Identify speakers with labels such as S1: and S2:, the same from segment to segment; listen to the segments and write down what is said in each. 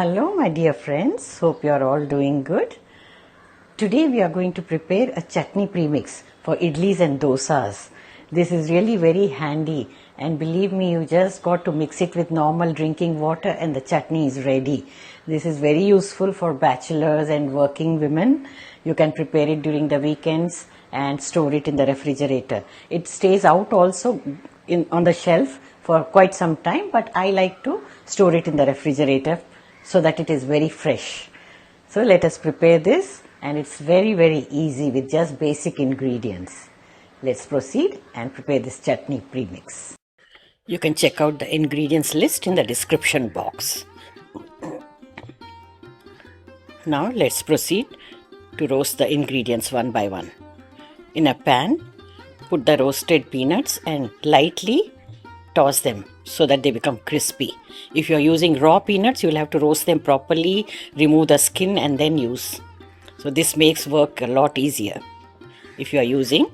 S1: Hello my dear friends, hope you are all doing good. Today we are going to prepare a chutney premix for idlis and dosas. This is really very handy and believe me, you just got to mix it with normal drinking water and the chutney is ready. This is very useful for bachelors and working women. You can prepare it during the weekends and store it in the refrigerator. It stays out also on the shelf for quite some time, but I like to store it in the refrigerator so that it is very fresh. So let us prepare this, and it's very easy with just basic ingredients. Let's proceed and prepare this chutney premix. You can check out the ingredients list in the description box. Now let's proceed to roast the ingredients one by one. In a pan, put the roasted peanuts and lightly toss them so that they become crispy. If you are using raw peanuts, you will have to roast them properly, remove the skin and then use. So this makes work a lot easier if you are using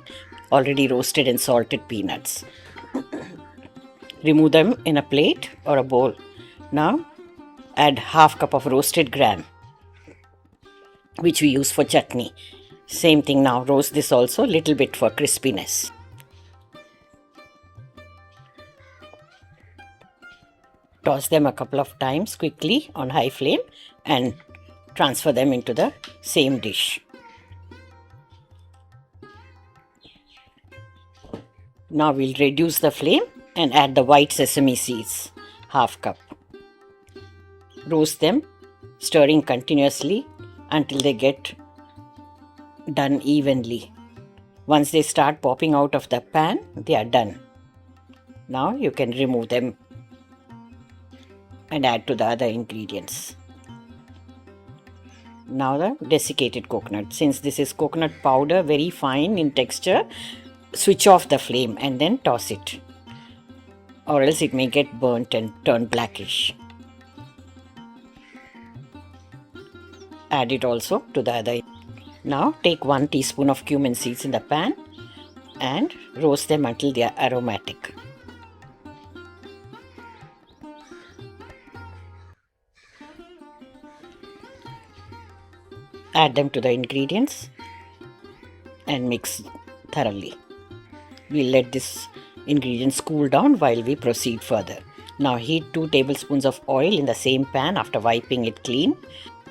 S1: already roasted and salted peanuts. Remove them in a plate or a bowl. Now add half cup of roasted gram, which we use for chutney. Same thing, now roast this also little bit for crispiness. Toss them a couple of times quickly on high flame and transfer them into the same dish. Now we'll reduce the flame and add the white sesame seeds, half cup. Roast them, stirring continuously until they get done evenly. Once they start popping out of the pan, they are done. Now you can remove them and add to the other ingredients. Now the desiccated coconut. Since this is coconut powder, very fine in texture, switch off the flame and then toss it, or else it may get burnt and turn blackish. Add it also to the other. Now take 1 teaspoon of cumin seeds in the pan and roast them until they are aromatic. Add them to the ingredients and mix thoroughly. We'll let this ingredients cool down while we proceed further. Now heat 2 tablespoons of oil in the same pan after wiping it clean.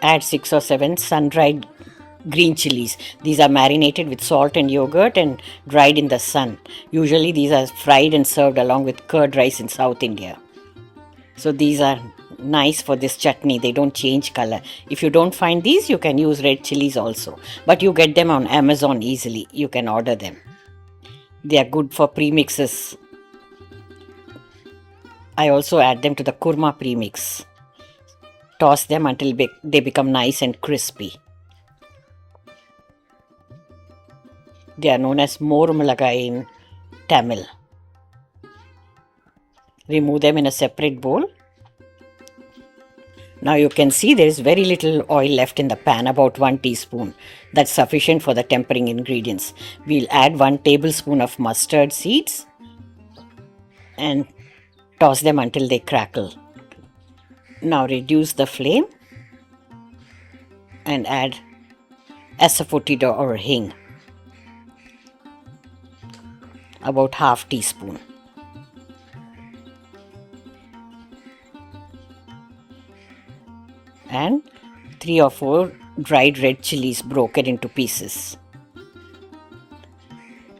S1: Add 6 or 7 sun-dried green chillies. These are marinated with salt and yogurt and dried in the sun. Usually these are fried and served along with curd rice in South India. So these are nice for this chutney, they don't change color. If you don't find these, you can use red chilies also, but you get them on Amazon easily. You can order them. They are good for premixes. I also add them to the kurma premix. Toss them until they become nice and crispy. They are known as mormulagai in Tamil. Remove them in a separate bowl. Now you can see there is very little oil left in the pan, about 1 teaspoon. That's sufficient for the tempering ingredients. We'll add 1 tablespoon of mustard seeds and toss them until they crackle. Now reduce the flame and add Asafoetida or hing, about half teaspoon. And 3 or 4 dried red chilies broken into pieces.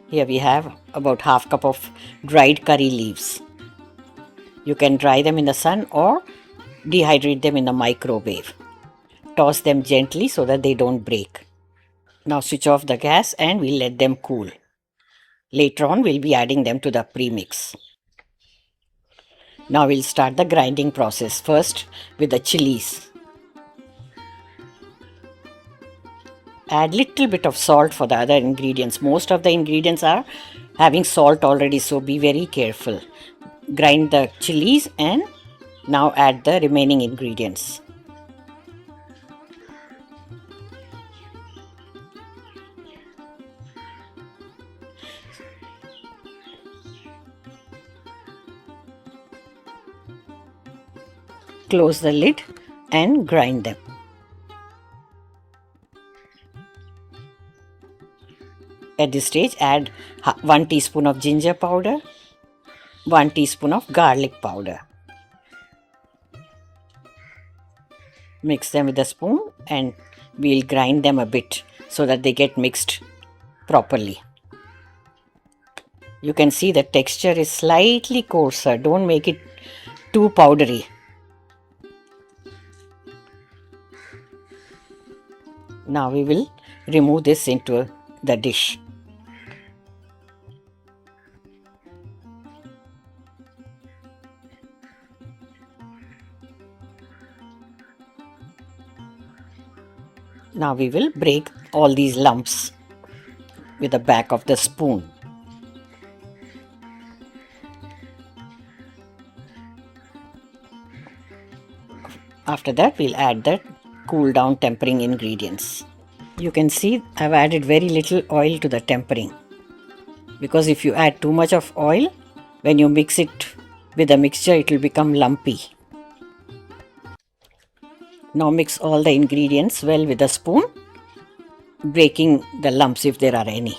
S1: Here we have about half cup of dried curry leaves. You can dry them in the sun or dehydrate them in the microwave. Toss them gently so that they don't break. Now switch off the gas and we'll let them cool. Later on we'll be adding them to the premix. Now we'll start the grinding process, first with the chilies. Add little bit of salt for the other ingredients. Most of the ingredients are having salt already, so be very careful. Grind the chilies and now add the remaining ingredients. Close the lid and grind them. At this stage, add 1 teaspoon of ginger powder, 1 teaspoon of garlic powder. Mix them with a spoon and we'll grind them a bit so that they get mixed properly. You can see the texture is slightly coarser. Don't make it too powdery. Now we will remove this into the dish. Now we will break all these lumps with the back of the spoon. After that, we'll add the cool down tempering ingredients. You can see I've added very little oil to the tempering, because if you add too much of oil, when you mix it with the mixture, it will become lumpy. Now mix all the ingredients well with a spoon, breaking the lumps if there are any.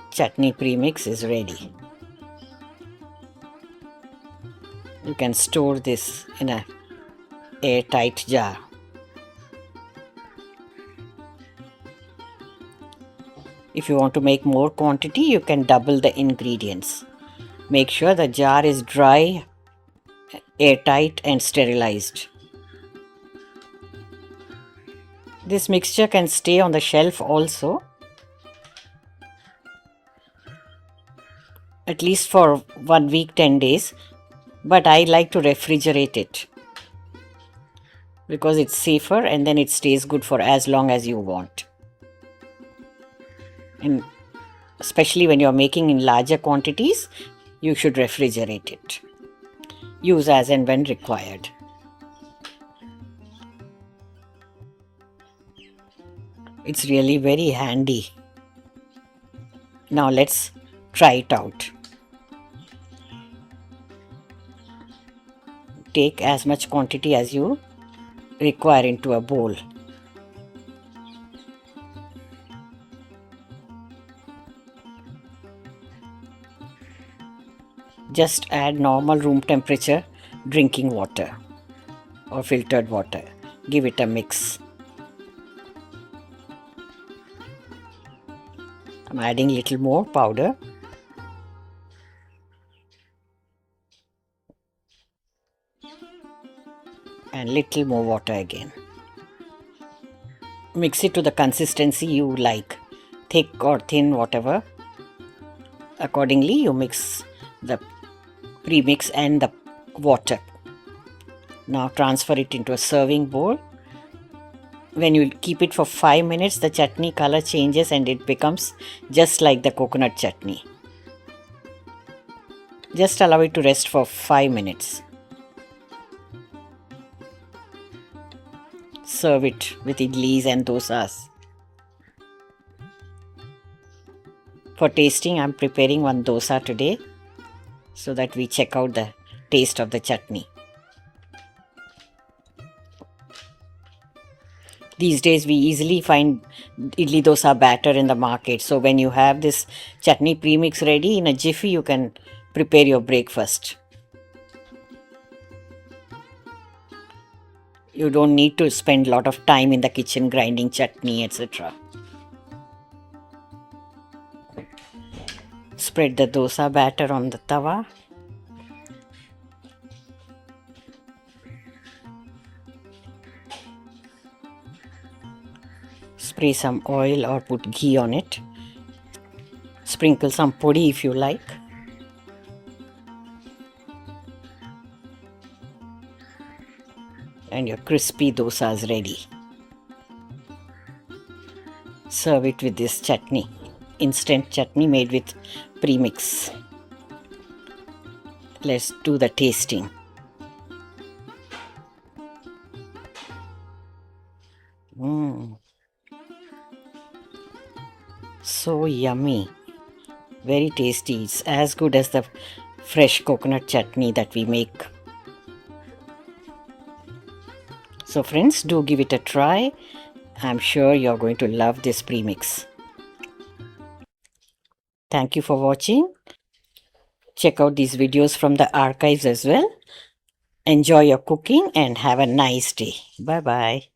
S1: Chutney premix is ready. You can store this in an airtight jar. If you want to make more quantity, you can double the ingredients. Make sure the jar is dry, airtight and sterilized. This mixture can stay on the shelf also, at least for 1 week, 10 days, but I like to refrigerate it because it's safer and then it stays good for as long as you want. And especially when you're making in larger quantities, you should refrigerate it. Use as and when required. It's really very handy. Now let's try it out. Take as much quantity as you require into a bowl. Just add normal room temperature drinking water or filtered water. Give it a mix. I'm adding little more powder. And little more water again. Mix it to the consistency you like, thick or thin, whatever. Accordingly, you mix the premix and the water. Now transfer it into a serving bowl. When you keep it for 5 minutes, the chutney color changes and it becomes just like the coconut chutney. Just allow it to rest for 5 minutes. Serve it with idlis and dosas. For tasting, I am preparing one dosa today so that we check out the taste of the chutney. These days we easily find idli dosa batter in the market. So when you have this chutney premix ready, in a jiffy you can prepare your breakfast. You don't need to spend a lot of time in the kitchen grinding chutney, etc. Spread the dosa batter on the tawa. Spray some oil or put ghee on it. Sprinkle some podi if you like. And your crispy dosa is ready. Serve it with this chutney, instant chutney made with premix. Let's do the tasting. so yummy. Very tasty. It's as good as the fresh coconut chutney that we make. So friends, do give it a try. I'm sure you're going to love this premix. Thank you for watching. Check out these videos from the archives as well. Enjoy your cooking and have a nice day. Bye bye.